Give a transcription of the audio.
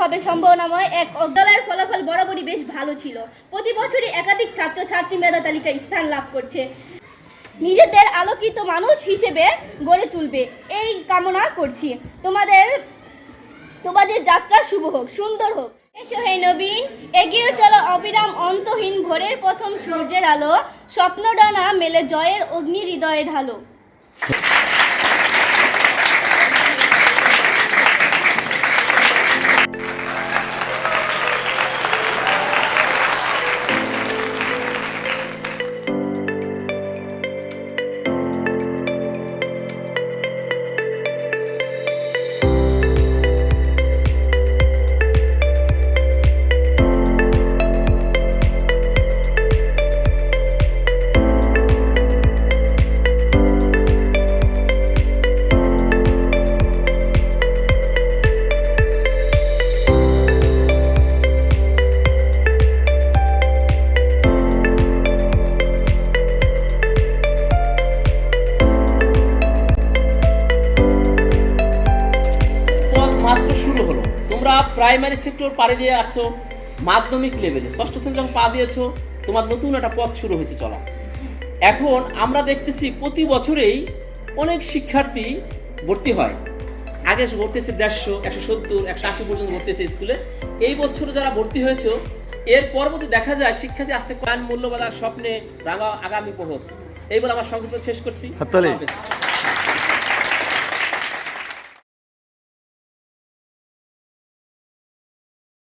হবে সম্ভাবনাময় এক বিদ্যালয়ের ফলাফল বরাবরই বেশ ভালো ছিল। প্রতি বছরই একাধিক ছাত্রছাত্রী মেধা তালিকায় স্থান লাভ করছে। নিজেদের আলোকিত মানুষ হিসেবে গড়ে তুলবে এই কামনা করছি। তোমাদের যাত্রা শুভ হোক, সুন্দর হোক। এসো হে নবীন, এগিয়ে চলো অবিরাম অন্তহীন ভোরের প্রথম সূর্যের আলো, স্বপ্নডানা মেলে জয়ের অগ্নি হৃদয়ে ঢালো। মাত্র শুরু হলো, তোমরা প্রাইমারি সেক্টর পাড়ি দিয়ে আসছো, মাধ্যমিক লেভেলে ষষ্ঠ শ্রেণী যখন পা দিয়েছো, তোমার নতুন একটা পথ শুরু হয়েছে চলা। এখন আমরা দেখতেছি প্রতি বছরেই অনেক শিক্ষার্থী ভর্তি হয়। আগে ভর্তি হয়েছে 150, 170, 180 পর্যন্ত ভর্তি হয়েছে স্কুলে। এই বছর যারা ভর্তি হয়েছে এর পরবর্তী দেখা যায় শিক্ষার্থী আসতে প্রাণ মূল্যবান স্বপ্নে রাঙা আগামী প্রহর। এই বলে আমার সংক্ষিপ্ত শেষ করছি।